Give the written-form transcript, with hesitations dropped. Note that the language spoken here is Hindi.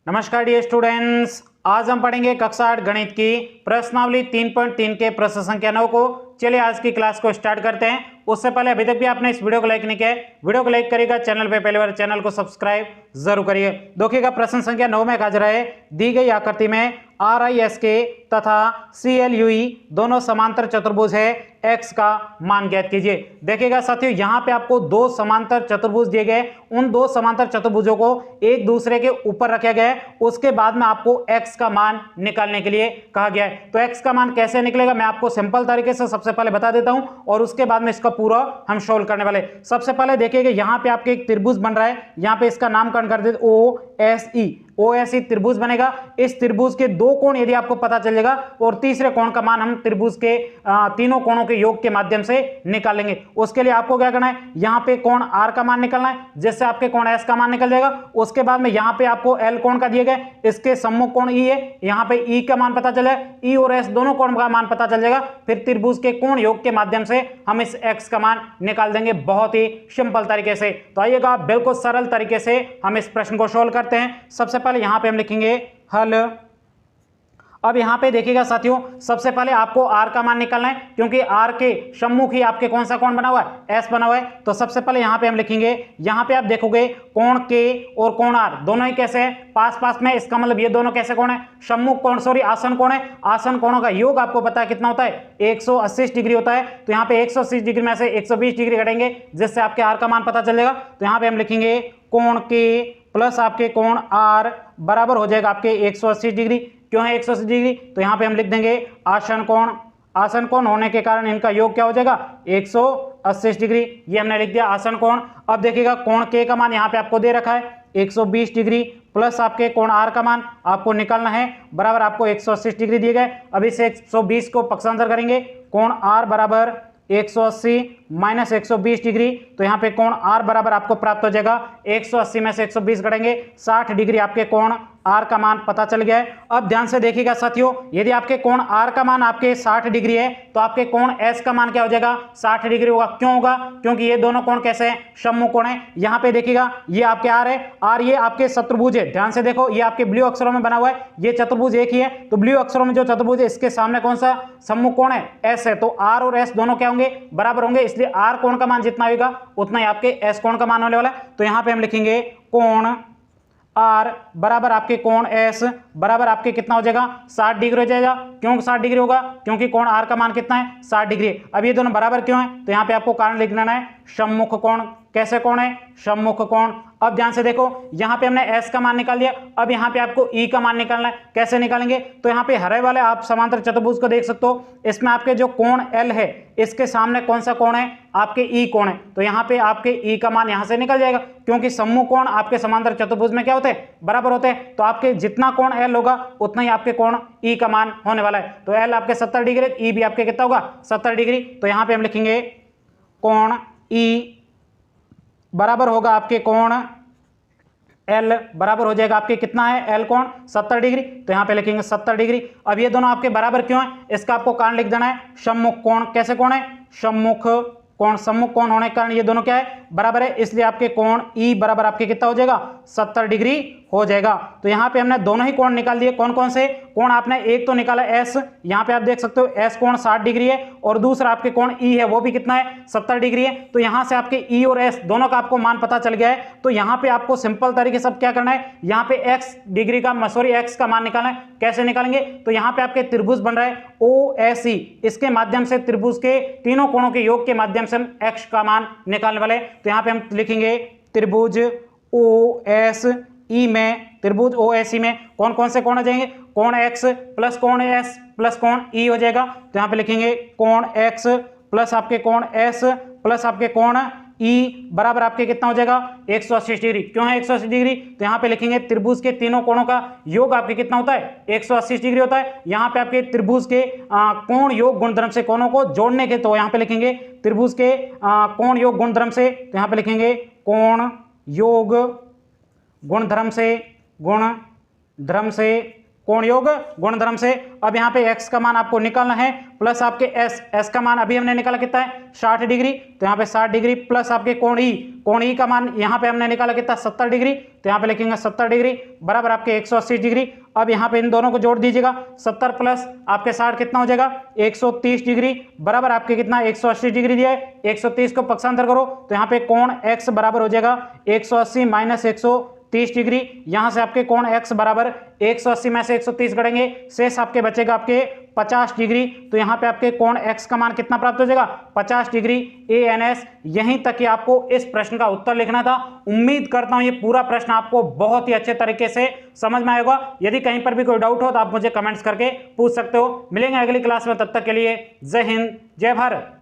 नमस्कार डियर स्टूडेंट्स, आज हम पढ़ेंगे कक्षा 8 गणित की प्रश्नावली 3.3 के प्रश्न संख्या 9 को। चलिए आज की क्लास को स्टार्ट करते हैं। उससे पहले अभी तक भी आपने इस वीडियो को लाइक नहीं किया है, वीडियो को लाइक करिएगा, चैनल पे पहली बार चैनल को सब्सक्राइब जरूर करिए। देखिएगा प्रश्न संख्या 9 में कहा है दी गई आकृति में RISK तथा CLUE दोनों समांतर चतुर्भुज है, x का मान ज्ञात कीजिए। देखिएगा साथियों, यहाँ पे आपको दो समांतर चतुर्भुज दिए गए, उन दो समांतर चतुर्भुजों को एक दूसरे के ऊपर रखा गया है, उसके बाद में आपको x का मान निकालने के लिए कहा गया है। तो x का मान कैसे निकलेगा मैं आपको सिंपल तरीके से सबसे पहले बता देता हूं और उसके बाद में इसका पूरा हम सोल्व करने वाले। सबसे पहले देखिएगा यहाँ पे आपके एक त्रिभुज बन रहा है, यहाँ पे इसका नामकरण कर देते OSE त्रिभुज बनेगा। इस त्रिभुज के दो कोण यदि आपको पता चल जाएगा और तीसरे कोण का मान हम त्रिभुज के तीनों कोणों के योग के माध्यम से निकालेंगे। उसके लिए आपको क्या करना है, यहाँ पे कोण R का मान निकालना है, जिससे आपके कोण S का मान निकल जाएगा। उसके बाद में यहाँ पे आपको L कोण का दिए गए, इसके सम्मुख कोण E है, यहाँ पे E का मान पता चल जाएगा, E और S दोनों कोण का मान पता चल जाएगा। फिर त्रिभुज के कोण योग के माध्यम से हम इस x का मान निकाल देंगे बहुत ही सिंपल तरीके से। तो आइएगा बिल्कुल सरल तरीके से हम इस प्रश्न को सोल्व करते हैं। सबसे पहले यहाँ पे हम लिखेंगे हल। अब यहाँ पे देखिएगा साथियों, सबसे पहले आपको R का मान निकालना है, क्योंकि R के सम्मुख ही आपके कौन सा कोण बना हुआ है, S बना हुआ है। तो सबसे पहले यहाँ पे हम लिखेंगे, यहाँ पे आप देखोगे कोण K और कोण R दोनों ही कैसे है, पास पास में, इसका मतलब ये दोनों कैसे कोण है, सम्मुख कोण सॉरी आसन कोण है। आसन कोणों का योग आपको पता है कितना होता है, 180 डिग्री होता है। तो यहाँ पे 180 डिग्री में से 120 डिग्री घटेंगे, जिससे आपके R का मान पता चल जाएगा। तो यहाँ पे हम लिखेंगे कोण K प्लस आपके कोण R बराबर हो जाएगा आपके 180 डिग्री। क्यों है 180 डिग्री, तो यहाँ पे हम लिख देंगे आसन कोण। आसन कोण होने के कारण इनका योग क्या हो जाएगा, 180 डिग्री। ये हमने लिख दिया आसन कोण। अब देखिएगा कोण K का मान यहाँ पे आपको दे रखा है 120 डिग्री, प्लस आपके कोण R का मान आपको निकालना है, बराबर आपको 180 डिग्री दिए गए। अब इसे 120 को पक्षांतर करेंगे, कोण R बराबर 180 माइनस 120 डिग्री। तो यहाँ पे कोण R बराबर आपको प्राप्त हो जाएगा 180 में से 120 घटेंगे 60 डिग्री। आपके कोण R का मान पता चल गया है। अब ध्यान से देखिएगा साथियों, यदि आपके कोण R का मान आपके 60 डिग्री है, तो आपके कोण S का मान क्या हो जाएगा, 60 डिग्री होगा। क्यों होगा, क्योंकि ये दोनों कोण कैसे हैं, सम्मुख कोण है। यहाँ पे देखिएगा ये आपके R है, R ये आपके चतुर्भुज है। ध्यान से देखो, ये आपके ब्लू अक्षरों में बना हुआ है, ये चतुर्भुज एक ही है। तो ब्लू अक्षरों में जो चतुर्भुज है, इसके सामने कौन सा सम्मुख कोण है, S है। तो R और S दोनों क्या होंगे, बराबर होंगे, इसलिए R कोण का मान जितना होगा उतना ही आपके S कोण का मान होने वाला है। तो यहाँ पे हम लिखेंगे कोण R बराबर आपके कोण S बराबर आपके कितना हो जाएगा, 60 डिग्री हो जाएगा। क्यों 60 डिग्री होगा, क्योंकि कोण R का मान कितना है, 60 डिग्री। अब ये दोनों बराबर क्यों है, तो यहाँ पे आपको कारण लिख लेना है, सम्मुख कोण। कैसे कोण है, सम्मुख कोण। अब ध्यान से देखो, यहाँ पे हमने S का मान निकाल दिया। अब यहाँ पे आपको E का मान निकालना है। कैसे निकालेंगे, तो यहाँ पे हरे वाले आप समांतर चतुर्भुज को देख सकते हो, इसमें आपके जो कोण L है, इसके सामने कौन सा कोण है, आपके E कोण है। तो यहाँ पे आपके E का मान यहाँ से निकल जाएगा, क्योंकि सम्मुख कोण आपके समांतर चतुर्भुज में क्या होते हैं, बराबर होते हैं। तो आपके जितना कोण L होगा उतना ही आपके कोण E का मान होने वाला है। तो L आपके 70 डिग्री, E भी आपके कितना होगा, 70 डिग्री। तो यहाँ पे हम लिखेंगे कोण E बराबर होगा आपके कोण L बराबर हो जाएगा आपके कितना है, L कोण 70 डिग्री। तो यहाँ पे लिखेंगे 70 डिग्री। अब ये दोनों आपके बराबर क्यों है, इसका आपको कारण लिख देना है, सम्मुख कोण। कैसे कोण है, सम्मुख कोण। सम्मुख कोण होने के कारण ये दोनों क्या है, बराबर है, इसलिए आपके कोण E बराबर आपके कितना हो जाएगा, 70 डिग्री हो जाएगा। तो यहाँ पे हमने दोनों ही कोण निकाल दिए। कौन कौन से कोण, आपने एक तो निकाला S, यहाँ पे आप देख सकते हो S कोण 60 डिग्री है, और दूसरा आपके कोण E है, वो भी कितना है, 70 डिग्री है। तो यहाँ से आपके E और S दोनों का आपको मान पता चल गया है। तो यहाँ पे आपको सिंपल तरीके से क्या करना है, यहाँ पे X डिग्री का X का मान निकालना है। कैसे निकालेंगे, तो यहाँ पे आपके त्रिभुज बन रहा है OSE, इसके माध्यम से त्रिभुज के तीनों कोणों के योग के माध्यम से हम X का मान निकालने वाले। तो यहाँ पे हम लिखेंगे त्रिभुज OSE में, त्रिभुज OSE में कौन कौन से कोण आ जाएंगे, कोण X प्लस कोण S प्लस कोण E हो जाएगा। तो यहाँ पे लिखेंगे कोण X प्लस आपके कोण S प्लस आपके कोण E बराबर आपके कितना हो जाएगा, 180 डिग्री। क्यों है 180 डिग्री, तो यहाँ पे लिखेंगे त्रिभुज के तीनों कोणों का योग आपके कितना होता है, 180 डिग्री होता है। यहाँ पे आपके त्रिभुज के कोण योग गुणधर्म से कोणों को जोड़ने के, तो यहाँ पे लिखेंगे त्रिभुज के कोण योग गुणधर्म से, तो यहाँ पे लिखेंगे कोण योग गुणधर्म से कोण योग गुणधर्म से। अब यहाँ पे x का मान आपको निकालना है प्लस आपके s का मान अभी हमने निकाला कितना है 60 डिग्री, तो यहाँ पे 60 डिग्री प्लस आपके कोण ई का मान यहाँ पे हमने निकाला कितना 70 डिग्री, तो यहाँ पे लिखेंगे 70 डिग्री बराबर आपके 180 डिग्री। अब यहाँ पे इन दोनों को जोड़ दीजिएगा 70 प्लस आपके 60 कितना हो जाएगा 130 डिग्री बराबर आपके कितना 180 डिग्री दिया है। 130 को पक्षांतर करो तो यहाँ पे कोण x बराबर हो जाएगा 180 माइनस 130 डिग्री। यहां से आपके कोण x बराबर 180 में से 130 करेंगे, शेष आपके बचेगा आपके 50 डिग्री। तो यहाँ पे आपके कोण x का मान कितना प्राप्त हो जाएगा 50 डिग्री ANS। यहीं तक ही आपको इस प्रश्न का उत्तर लिखना था। उम्मीद करता हूं ये पूरा प्रश्न आपको बहुत ही अच्छे तरीके से समझ में आएगा। यदि कहीं पर भी कोई डाउट हो तो आप मुझे कमेंट्स करके पूछ सकते हो। मिलेंगे अगली क्लास में, तब तक के लिए जय हिंद जय भारत।